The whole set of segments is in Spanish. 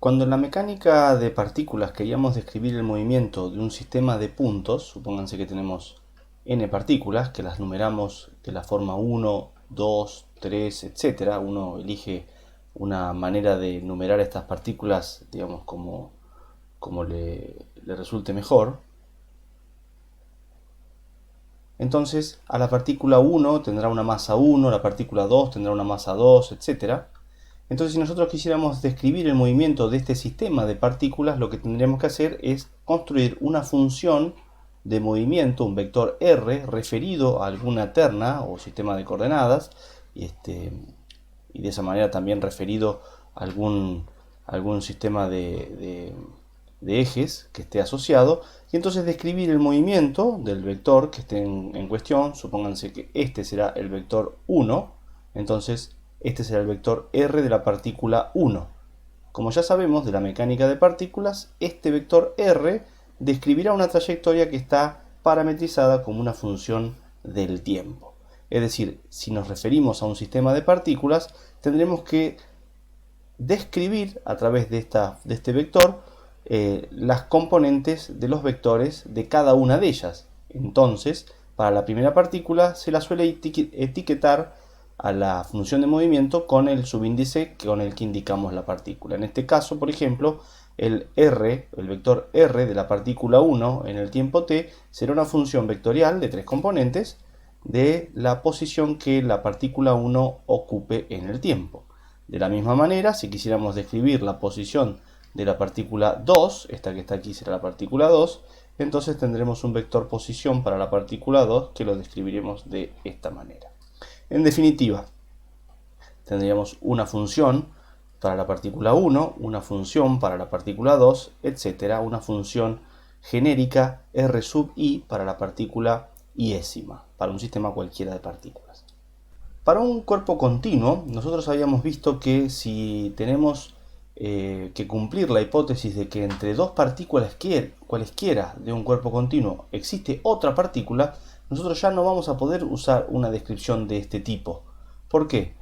Cuando en la mecánica de partículas queríamos describir el movimiento de un sistema de puntos, supónganse que tenemos n partículas, que las numeramos de la forma 1, 2, 3, etc. Uno elige una manera de numerar estas partículas, digamos, como le resulte mejor. Entonces, a la partícula 1 tendrá una masa 1, la partícula 2 tendrá una masa 2, etc. Entonces, si nosotros quisiéramos describir el movimiento de este sistema de partículas, lo que tendríamos que hacer es construir una función de movimiento, un vector R, referido a alguna terna o sistema de coordenadas, y de esa manera también referido a algún sistema de ejes que esté asociado, y entonces describir el movimiento del vector que esté en cuestión. Supónganse que este será el vector 1, entonces este será el vector R de la partícula 1. Como ya sabemos de la mecánica de partículas, este vector R describirá una trayectoria que está parametrizada como una función del tiempo. Es decir, si nos referimos a un sistema de partículas, tendremos que describir a través de este vector las componentes de los vectores de cada una de ellas. Entonces, para la primera partícula se la suele etiquetar a la función de movimiento con el subíndice con el que indicamos la partícula. En este caso, por ejemplo, el vector R de la partícula 1 en el tiempo t será una función vectorial de 3 componentes de la posición que la partícula 1 ocupe en el tiempo. De la misma manera, si quisiéramos describir la posición de la partícula 2, esta que está aquí será la partícula 2, entonces tendremos un vector posición para la partícula 2 que lo describiremos de esta manera. En definitiva, tendríamos una función para la partícula 1, una función para la partícula 2, etc. Una función genérica R sub i para la partícula iésima, para un sistema cualquiera de partículas. Para un cuerpo continuo, nosotros habíamos visto que si tenemos que cumplir la hipótesis de que entre dos partículas cualesquiera de un cuerpo continuo existe otra partícula, nosotros ya no vamos a poder usar una descripción de este tipo. ¿Por qué?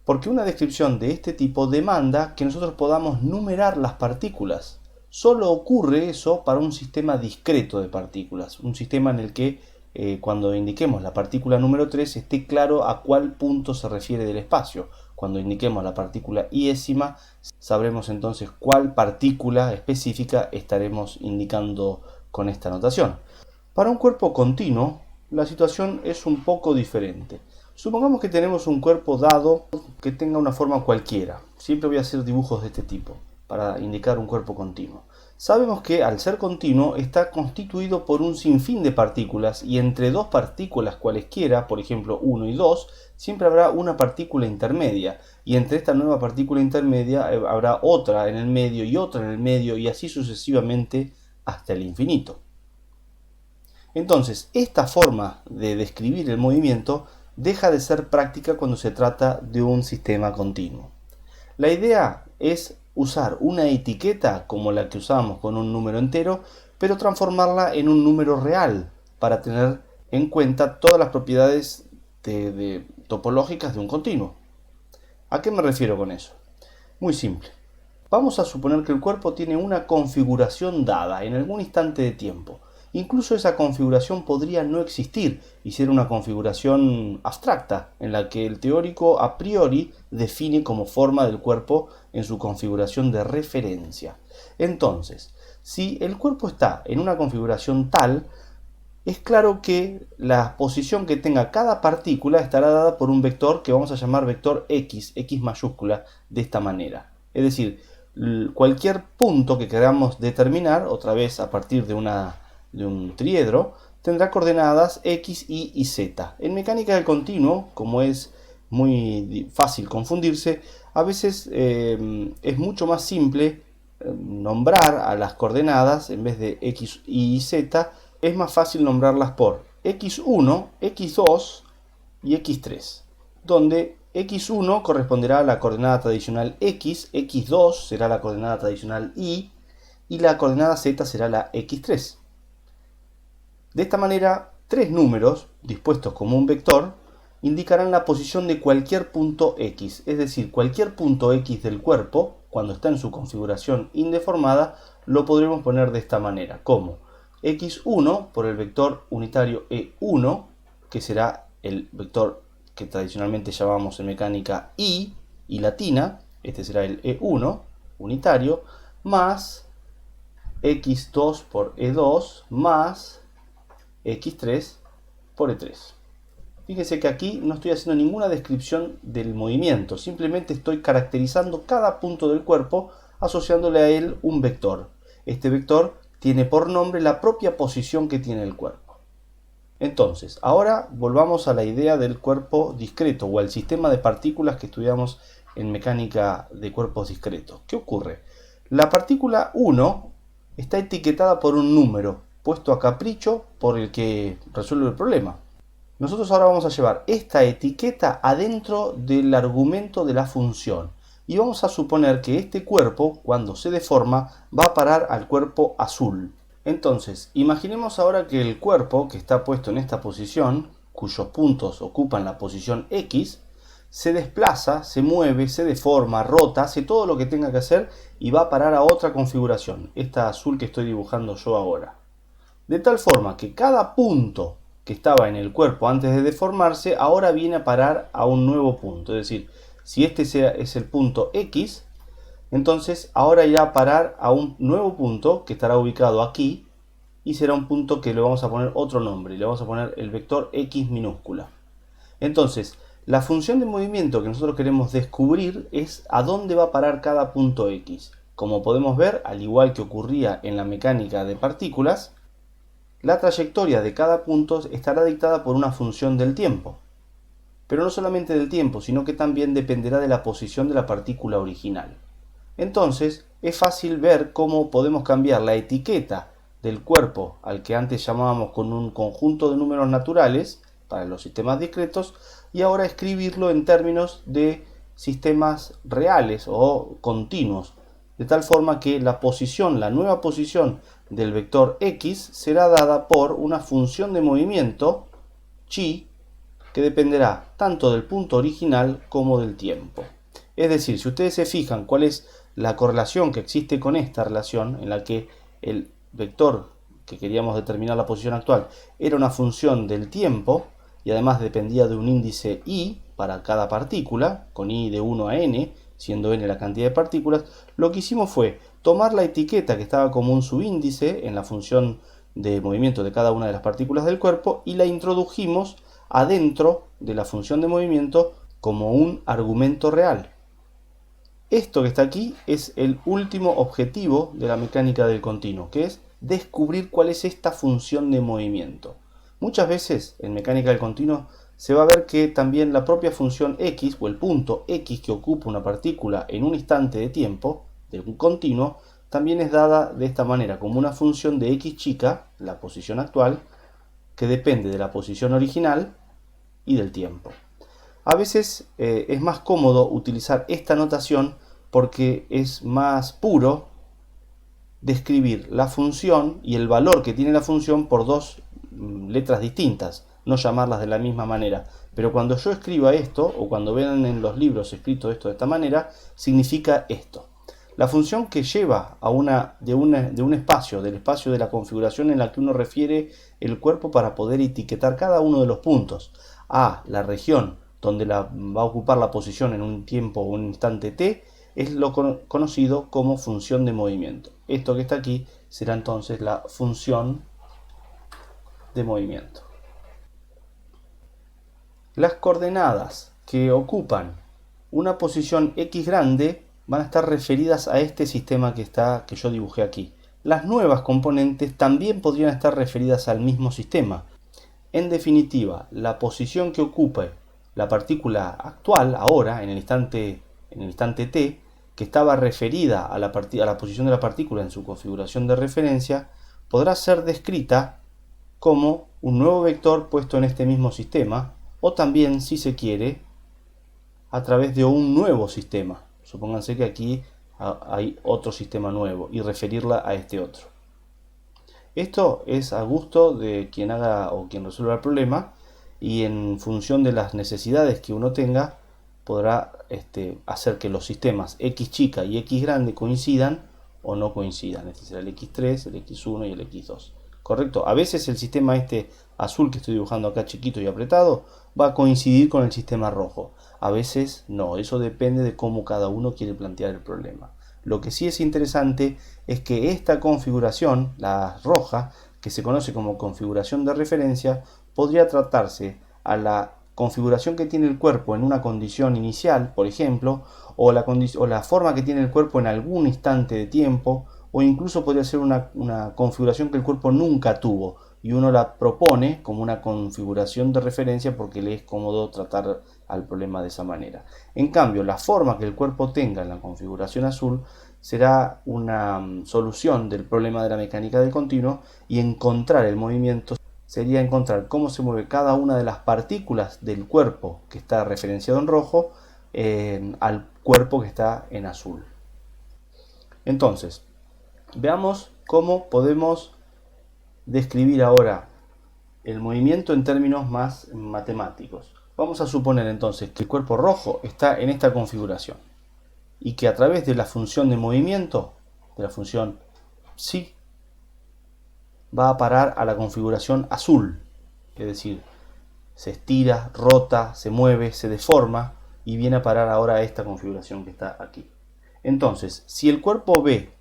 Porque una descripción de este tipo demanda que nosotros podamos numerar las partículas. Solo ocurre eso para un sistema discreto de partículas, un sistema en el que cuando indiquemos la partícula número 3 esté claro a cuál punto se refiere del espacio. Cuando indiquemos la partícula iésima, sabremos entonces cuál partícula específica estaremos indicando con esta notación. Para un cuerpo continuo, la situación es un poco diferente. Supongamos que tenemos un cuerpo dado que tenga una forma cualquiera. Siempre voy a hacer dibujos de este tipo para indicar un cuerpo continuo. Sabemos que al ser continuo está constituido por un sinfín de partículas, y entre dos partículas cualesquiera, por ejemplo 1 y 2, siempre habrá una partícula intermedia, y entre esta nueva partícula intermedia habrá otra en el medio y otra en el medio, y así sucesivamente hasta el infinito. Entonces, esta forma de describir el movimiento deja de ser práctica cuando se trata de un sistema continuo. La idea es usar una etiqueta como la que usamos con un número entero, pero transformarla en un número real para tener en cuenta todas las propiedades topológicas de un continuo. ¿A qué me refiero con eso? Muy simple. Vamos a suponer que el cuerpo tiene una configuración dada en algún instante de tiempo. Incluso esa configuración podría no existir y ser una configuración abstracta, en la que el teórico a priori define como forma del cuerpo en su configuración de referencia. Entonces, si el cuerpo está en una configuración tal, es claro que la posición que tenga cada partícula estará dada por un vector que vamos a llamar vector x mayúscula, de esta manera. Es decir, cualquier punto que queramos determinar, otra vez a partir de un triedro, tendrá coordenadas x, y z. En mecánica del continuo, como es muy fácil confundirse, a veces es mucho más simple nombrar a las coordenadas en vez de x, y z. Es más fácil nombrarlas por x1, x2 y x3, donde x1 corresponderá a la coordenada tradicional x, x2 será la coordenada tradicional y la coordenada z será la x3. De esta manera, tres números, dispuestos como un vector, indicarán la posición de cualquier punto x, es decir, cualquier punto x del cuerpo cuando está en su configuración indeformada, lo podremos poner de esta manera, como x1 por el vector unitario e1, que será el vector que tradicionalmente llamamos en mecánica i latina, este será el e1 unitario, más x2 por e2 más x3 por e3. Fíjense que aquí no estoy haciendo ninguna descripción del movimiento, simplemente estoy caracterizando cada punto del cuerpo asociándole a él un vector. Este vector tiene por nombre la propia posición que tiene el cuerpo. Entonces, ahora volvamos a la idea del cuerpo discreto o al sistema de partículas que estudiamos en mecánica de cuerpos discretos. ¿Qué ocurre? La partícula 1 está etiquetada por un número puesto a capricho por el que resuelve el problema. Nosotros ahora vamos a llevar esta etiqueta adentro del argumento de la función y vamos a suponer que este cuerpo, cuando se deforma, va a parar al cuerpo azul. Entonces, imaginemos ahora que el cuerpo que está puesto en esta posición, cuyos puntos ocupan la posición X, se desplaza, se mueve, se deforma, rota, hace todo lo que tenga que hacer y va a parar a otra configuración, esta azul que estoy dibujando yo ahora. De tal forma que cada punto que estaba en el cuerpo antes de deformarse, ahora viene a parar a un nuevo punto. Es decir, si este es el punto X, entonces ahora irá a parar a un nuevo punto que estará ubicado aquí y será un punto que le vamos a poner otro nombre. Le vamos a poner el vector X minúscula. Entonces, la función de movimiento que nosotros queremos descubrir es a dónde va a parar cada punto X. Como podemos ver, al igual que ocurría en la mecánica de partículas, la trayectoria de cada punto estará dictada por una función del tiempo. Pero no solamente del tiempo, sino que también dependerá de la posición de la partícula original. Entonces, es fácil ver cómo podemos cambiar la etiqueta del cuerpo al que antes llamábamos con un conjunto de números naturales para los sistemas discretos y ahora escribirlo en términos de sistemas reales o continuos, de tal forma que la nueva posición del vector X será dada por una función de movimiento chi que dependerá tanto del punto original como del tiempo. Es decir, si ustedes se fijan cuál es la correlación que existe con esta relación en la que el vector que queríamos determinar la posición actual era una función del tiempo y además dependía de un índice i para cada partícula, con i de 1 a n, siendo n la cantidad de partículas, lo que hicimos fue tomar la etiqueta que estaba como un subíndice en la función de movimiento de cada una de las partículas del cuerpo y la introdujimos adentro de la función de movimiento como un argumento real. Esto que está aquí es el último objetivo de la mecánica del continuo, que es descubrir cuál es esta función de movimiento. Muchas veces en mecánica del continuo se va a ver que también la propia función x o el punto x que ocupa una partícula en un instante de tiempo, de un continuo, también es dada de esta manera, como una función de x chica, la posición actual, que depende de la posición original y del tiempo. A veces es más cómodo utilizar esta notación porque es más puro describir la función y el valor que tiene la función por dos letras distintas, no llamarlas de la misma manera. Pero cuando yo escriba esto, o cuando vean en los libros escrito esto de esta manera, significa esto. La función que lleva a de un espacio, del espacio de la configuración en la que uno refiere el cuerpo para poder etiquetar cada uno de los puntos, a la región donde va a ocupar la posición en un tiempo o un instante t, es lo conocido como función de movimiento. Esto que está aquí será entonces la función de movimiento. Las coordenadas que ocupan una posición x grande van a estar referidas a este sistema que yo dibujé aquí. Las nuevas componentes también podrían estar referidas al mismo sistema. En definitiva, la posición que ocupe la partícula actual, ahora, en el instante t, que estaba referida a la posición de la partícula en su configuración de referencia, podrá ser descrita como un nuevo vector puesto en este mismo sistema, o también, si se quiere, a través de un nuevo sistema. Supónganse que aquí hay otro sistema nuevo y referirla a este otro. Esto es a gusto de quien haga o quien resuelva el problema y en función de las necesidades que uno tenga, podrá hacer que los sistemas X chica y X grande coincidan o no coincidan. Este será el X3, el X1 y el X2. ¿Correcto? A veces el sistema azul que estoy dibujando acá chiquito y apretado va a coincidir con el sistema rojo. A veces no, eso depende de cómo cada uno quiere plantear el problema. Lo que sí es interesante es que esta configuración, la roja, que se conoce como configuración de referencia, podría tratarse a la configuración que tiene el cuerpo en una condición inicial, por ejemplo, o la forma que tiene el cuerpo en algún instante de tiempo, o incluso podría ser una configuración que el cuerpo nunca tuvo y uno la propone como una configuración de referencia porque le es cómodo tratar al problema de esa manera. En cambio, la forma que el cuerpo tenga en la configuración azul será una solución del problema de la mecánica del continuo, y encontrar el movimiento sería encontrar cómo se mueve cada una de las partículas del cuerpo que está referenciado en rojo al cuerpo que está en azul. Entonces, veamos cómo podemos describir ahora el movimiento en términos más matemáticos. Vamos a suponer entonces que el cuerpo rojo está en esta configuración y que a través de la función de movimiento, de la función psi, va a parar a la configuración azul, es decir, se estira, rota, se mueve, se deforma y viene a parar ahora a esta configuración que está aquí. Entonces, si el cuerpo B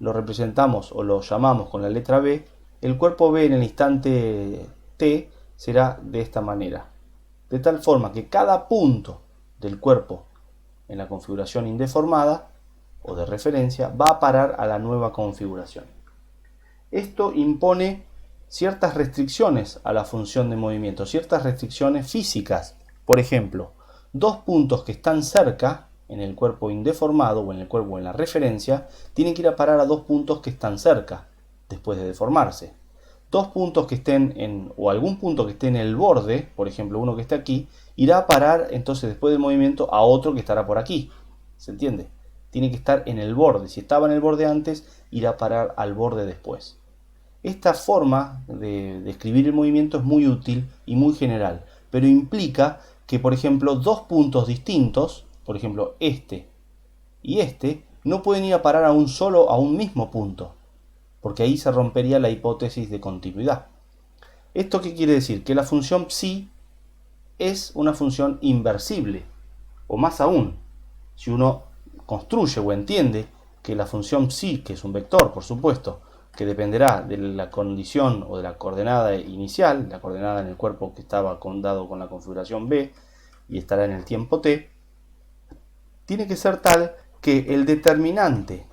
lo representamos o lo llamamos con la letra B, el cuerpo B en el instante t será de esta manera, de tal forma que cada punto del cuerpo en la configuración indeformada o de referencia va a parar a la nueva configuración. Esto impone ciertas restricciones a la función de movimiento, ciertas restricciones físicas. Por ejemplo, dos puntos que están cerca en el cuerpo indeformado o en el cuerpo en la referencia tienen que ir a parar a dos puntos que están cerca después de deformarse. Dos puntos que estén o algún punto que esté en el borde, por ejemplo uno que está aquí, irá a parar entonces después del movimiento a otro que estará por aquí. ¿Se entiende? Tiene que estar en el borde. Si estaba en el borde antes, irá a parar al borde después. Esta forma de describir el movimiento es muy útil y muy general, pero implica que, por ejemplo, dos puntos distintos, por ejemplo este y este, no pueden ir a parar a un mismo punto, porque ahí se rompería la hipótesis de continuidad. ¿Esto qué quiere decir? Que la función psi es una función inversible, o más aún, si uno construye o entiende que la función psi, que es un vector, por supuesto, que dependerá de la condición o de la coordenada inicial, la coordenada en el cuerpo que estaba dado con la configuración B y estará en el tiempo t, tiene que ser tal que el determinante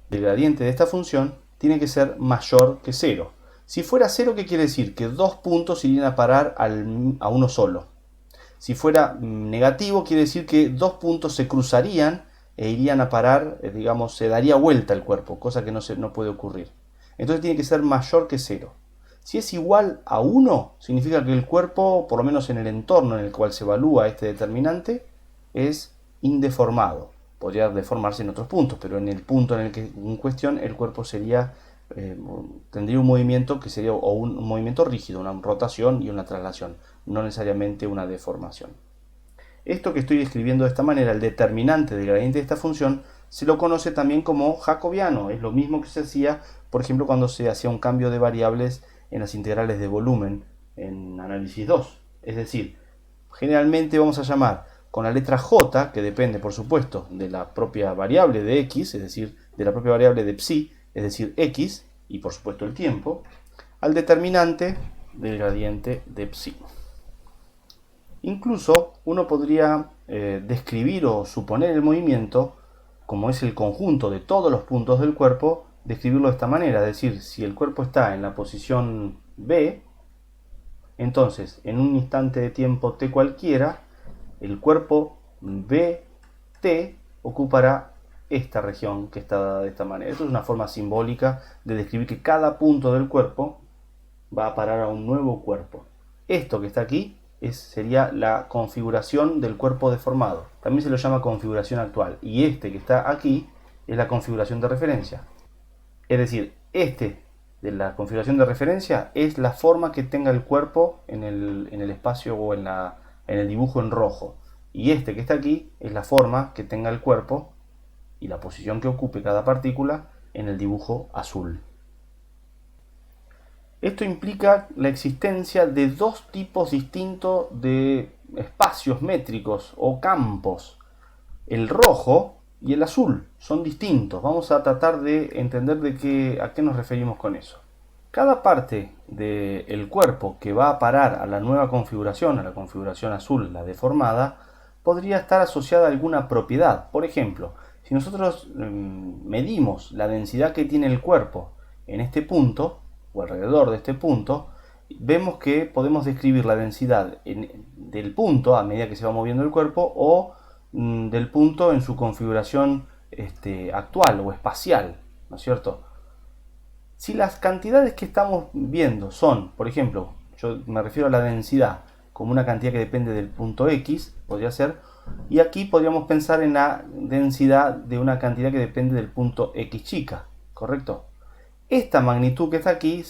del gradiente de esta función tiene que ser mayor que 0. Si fuera 0, ¿qué quiere decir? Que dos puntos irían a parar a uno solo. Si fuera negativo, quiere decir que dos puntos se cruzarían e irían a parar, digamos, se daría vuelta el cuerpo, cosa que no puede ocurrir. Entonces tiene que ser mayor que 0. Si es igual a 1, significa que el cuerpo, por lo menos en el entorno en el cual se evalúa este determinante, es indeformado. Podría deformarse en otros puntos, pero en el punto en el que en cuestión el cuerpo tendría un movimiento que sería o un movimiento rígido, una rotación y una traslación, no necesariamente una deformación. Esto que estoy escribiendo de esta manera, el determinante del gradiente de esta función, se lo conoce también como jacobiano. Es lo mismo que se hacía, por ejemplo, cuando se hacía un cambio de variables en las integrales de volumen en análisis 2. Es decir, generalmente vamos a llamar con la letra j, que depende, por supuesto, de la propia variable de x, es decir, de la propia variable de psi, es decir, x, y por supuesto el tiempo, al determinante del gradiente de psi. Incluso uno podría describir o suponer el movimiento, como es el conjunto de todos los puntos del cuerpo, describirlo de esta manera, es decir, si el cuerpo está en la posición B, entonces en un instante de tiempo t cualquiera, el cuerpo BT ocupará esta región que está dada de esta manera. Esto es una forma simbólica de describir que cada punto del cuerpo va a parar a un nuevo cuerpo. Esto que está aquí sería la configuración del cuerpo deformado. También se lo llama configuración actual. Y este que está aquí es la configuración de referencia. Es decir, este de la configuración de referencia es la forma que tenga el cuerpo en el espacio o en el dibujo en rojo. y este que está aquí es la forma que tenga el cuerpo y la posición que ocupe cada partícula en el dibujo azul. Esto implica la existencia de dos tipos distintos de espacios métricos o campos. El rojo y el azul son distintos. Vamos a tratar de entender a qué nos referimos con eso. Cada parte del cuerpo que va a parar a la nueva configuración, a la configuración azul, la deformada, podría estar asociada a alguna propiedad. Por ejemplo, si nosotros medimos la densidad que tiene el cuerpo en este punto, o alrededor de este punto, vemos que podemos describir la densidad del punto a medida que se va moviendo el cuerpo o del punto en su configuración actual o espacial, ¿no es cierto? Si las cantidades que estamos viendo son, por ejemplo, yo me refiero a la densidad como una cantidad que depende del punto X, podría ser, y aquí podríamos pensar en la densidad de una cantidad que depende del punto X chica, ¿correcto? Esta magnitud que está aquí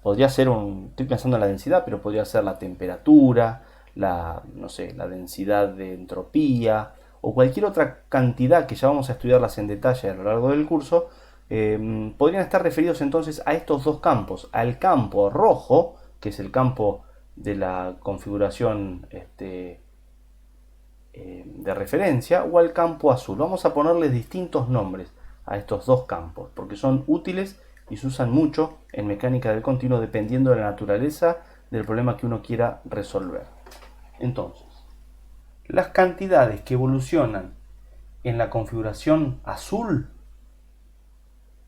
podría ser estoy pensando en la densidad, pero podría ser la temperatura, no sé, la densidad de entropía o cualquier otra cantidad que ya vamos a estudiarlas en detalle a lo largo del curso. Podrían estar referidos entonces a estos dos campos, al campo rojo, que es el campo de la configuración de referencia, o al campo azul. Vamos a ponerles distintos nombres a estos dos campos, porque son útiles y se usan mucho en mecánica del continuo dependiendo de la naturaleza del problema que uno quiera resolver. Entonces, las cantidades que evolucionan en la configuración azul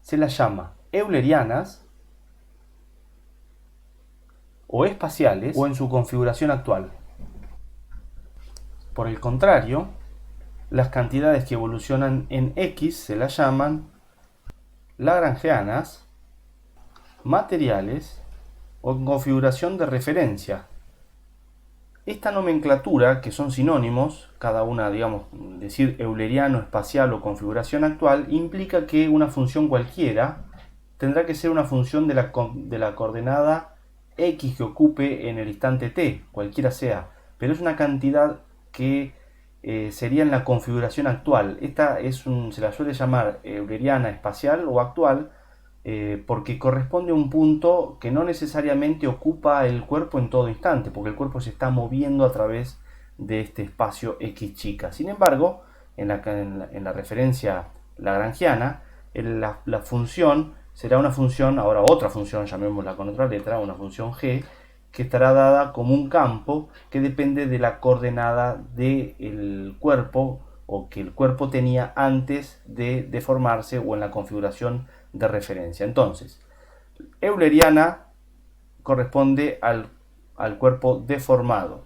se las llama eulerianas o espaciales o en su configuración actual. Por el contrario, las cantidades que evolucionan en X se las llaman lagrangianas, materiales o en configuración de referencia. Esta nomenclatura, que son sinónimos, cada una, digamos, decir euleriano, espacial o configuración actual, implica que una función cualquiera tendrá que ser una función de la coordenada X que ocupe en el instante t, cualquiera sea, pero es una cantidad que sería en la configuración actual. Esta se la suele llamar euleriana, espacial o actual, porque corresponde a un punto que no necesariamente ocupa el cuerpo en todo instante, porque el cuerpo se está moviendo a través de este espacio X chica. Sin embargo, en la referencia lagrangiana, la función será una función, ahora otra función, llamémosla con otra letra, una función g, que estará dada como un campo que depende de la coordenada del cuerpo o que el cuerpo tenía antes de deformarse o en la configuración de referencia. Entonces, euleriana corresponde al cuerpo deformado,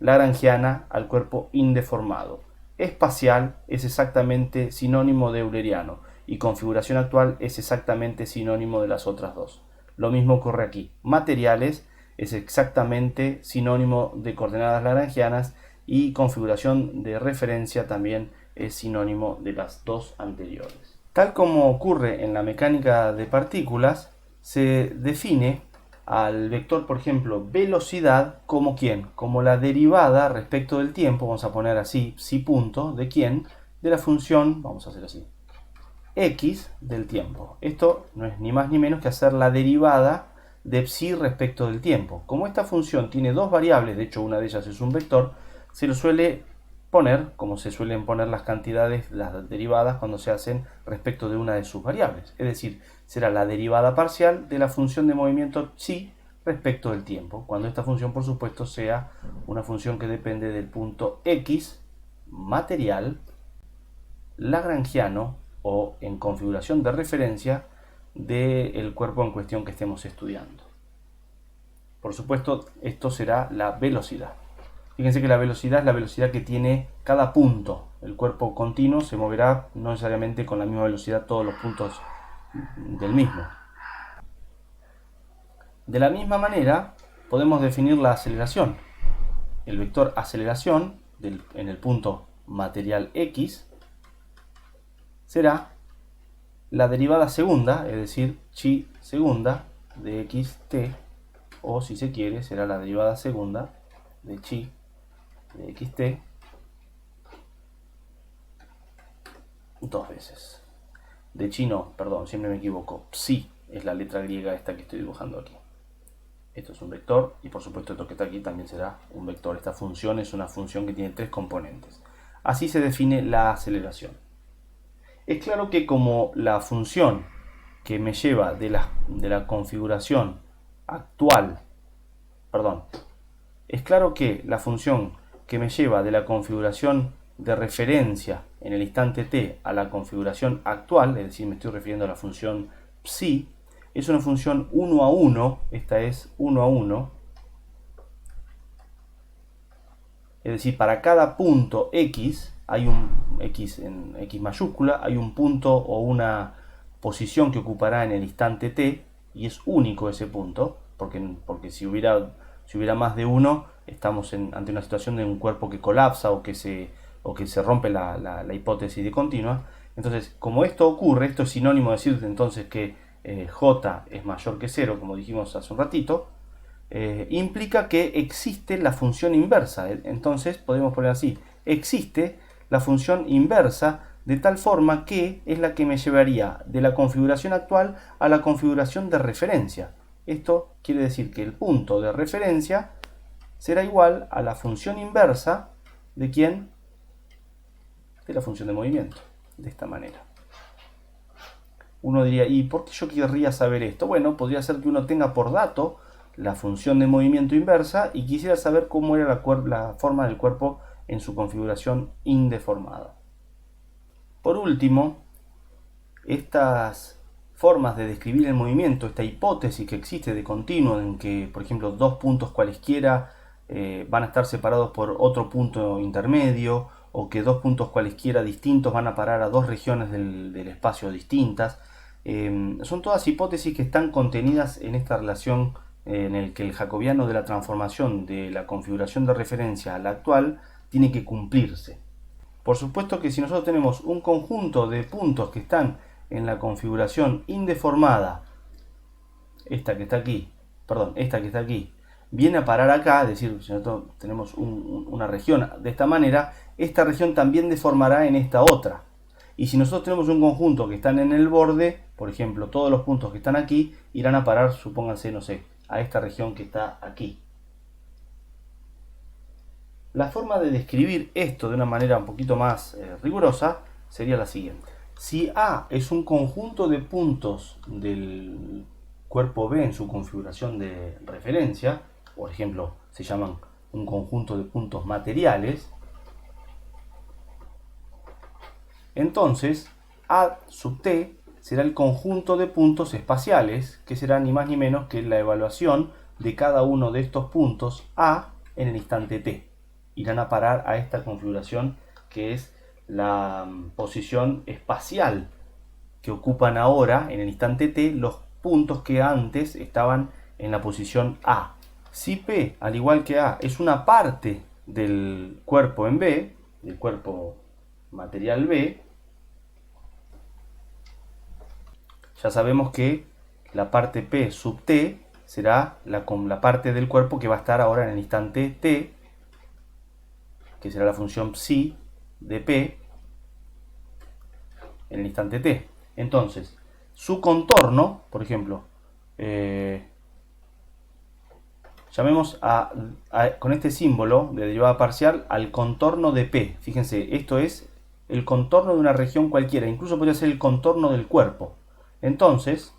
lagrangiana al cuerpo indeformado. Espacial es exactamente sinónimo de euleriano y configuración actual es exactamente sinónimo de las otras dos. Lo mismo ocurre aquí. Materiales es exactamente sinónimo de coordenadas lagrangianas y configuración de referencia también es sinónimo de las dos anteriores. Tal como ocurre en la mecánica de partículas, se define al vector, por ejemplo, velocidad como ¿quién? Como la derivada respecto del tiempo, vamos a poner así, psi punto, ¿de quién? De la función, vamos a hacer así, x del tiempo. Esto no es ni más ni menos que hacer la derivada de psi respecto del tiempo. Como esta función tiene dos variables, de hecho una de ellas es un vector, se lo suele poner, como se suelen poner las cantidades, las derivadas cuando se hacen respecto de una de sus variables. Es decir, será la derivada parcial de la función de movimiento psi respecto del tiempo, cuando esta función, por supuesto, sea una función que depende del punto x material, lagrangiano o en configuración de referencia del cuerpo en cuestión que estemos estudiando. Por supuesto, esto será la velocidad. Fíjense que la velocidad es la velocidad que tiene cada punto. El cuerpo continuo se moverá no necesariamente con la misma velocidad todos los puntos del mismo. De la misma manera, podemos definir la aceleración. El vector aceleración en el punto material X será la derivada segunda, es decir, chi segunda de xt, o si se quiere, será la derivada segunda de chi de xt dos veces. De chino, perdón, siempre me equivoco. Psi es la letra griega esta que estoy dibujando aquí. Esto es un vector y por supuesto esto que está aquí también será un vector. Esta función es una función que tiene tres componentes. Así se define la aceleración. Es claro que como la función que me lleva de la configuración actual, perdón, es claro que la función que me lleva de la configuración de referencia en el instante t a la configuración actual, es decir, me estoy refiriendo a la función psi, es una función 1 a 1, esta es 1 a 1, es decir, para cada punto x, hay un x en x mayúscula, hay un punto o una posición que ocupará en el instante t, y es único ese punto, porque si hubiera más de uno, estamos ante una situación de un cuerpo que colapsa o que se rompe la hipótesis de continua. Entonces, como esto ocurre, esto es sinónimo de decir entonces que j es mayor que 0, como dijimos hace un ratito, implica que existe la función inversa. Entonces podemos poner así: existe la función inversa, de tal forma que es la que me llevaría de la configuración actual a la configuración de referencia. Esto quiere decir que el punto de referencia será igual a la función inversa de ¿quién? De la función de movimiento, de esta manera. Uno diría, ¿y por qué yo querría saber esto? Bueno, podría ser que uno tenga por dato la función de movimiento inversa y quisiera saber cómo era la forma del cuerpo en su configuración indeformada. Por último, estas formas de describir el movimiento, esta hipótesis que existe de continuo en que, por ejemplo, dos puntos cualesquiera van a estar separados por otro punto intermedio, o que dos puntos cualesquiera distintos van a parar a dos regiones del espacio distintas, son todas hipótesis que están contenidas en esta relación en el que el jacobiano de la transformación de la configuración de referencia a la actual tiene que cumplirse. Por supuesto que si nosotros tenemos un conjunto de puntos que están en la configuración indeformada, esta que está aquí, viene a parar acá, es decir, si nosotros tenemos una región de esta manera, esta región también deformará en esta otra. Y si nosotros tenemos un conjunto que están en el borde, por ejemplo, todos los puntos que están aquí irán a parar, supónganse, no sé, a esta región que está aquí. La forma de describir esto de una manera un poquito más rigurosa sería la siguiente. Si A es un conjunto de puntos del cuerpo B en su configuración de referencia, por ejemplo, se llaman un conjunto de puntos materiales, entonces A sub t será el conjunto de puntos espaciales, que será ni más ni menos que la evaluación de cada uno de estos puntos A en el instante t. Irán a parar a esta configuración que es la posición espacial que ocupan ahora en el instante t los puntos que antes estaban en la posición A. Si P, al igual que A, es una parte del cuerpo en B, del cuerpo material B, ya sabemos que la parte P sub t será la parte del cuerpo que va a estar ahora en el instante t, que será la función psi de P en el instante t. Entonces, su contorno, por ejemplo, llamemos con este símbolo de derivada parcial al contorno de P. Fíjense, esto es el contorno de una región cualquiera, incluso podría ser el contorno del cuerpo. Entonces,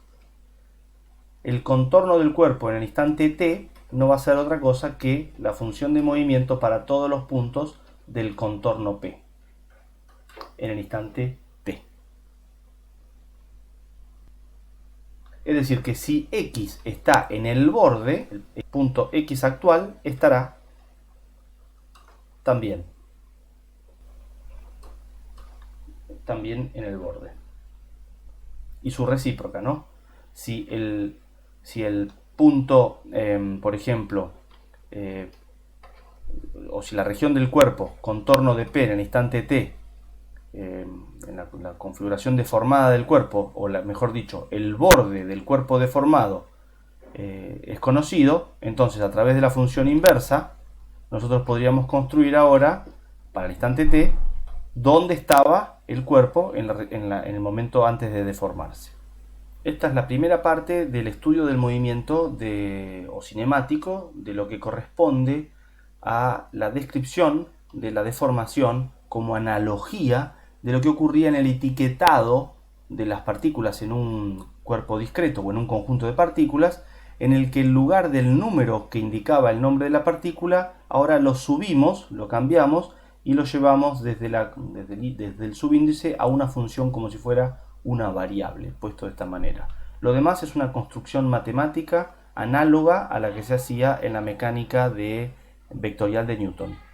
el contorno del cuerpo en el instante t no va a ser otra cosa que la función de movimiento para todos los puntos del contorno P en el instante t. Es decir, que si x está en el borde, el punto x actual estará también en el borde. Y su recíproca, ¿no? Si el punto, por ejemplo, o si la región del cuerpo, contorno de P en el instante t, en la configuración deformada del cuerpo, o mejor dicho, el borde del cuerpo deformado es conocido, entonces a través de la función inversa, nosotros podríamos construir ahora, para el instante t, dónde estaba el cuerpo en el momento antes de deformarse. Esta es la primera parte del estudio del movimiento o cinemático, de lo que corresponde a la descripción de la deformación como analogía de lo que ocurría en el etiquetado de las partículas en un cuerpo discreto o en un conjunto de partículas, en el que en lugar del número que indicaba el nombre de la partícula, ahora lo subimos, lo cambiamos y lo llevamos desde el subíndice a una función como si fuera una variable, puesto de esta manera. Lo demás es una construcción matemática análoga a la que se hacía en la mecánica vectorial de Newton.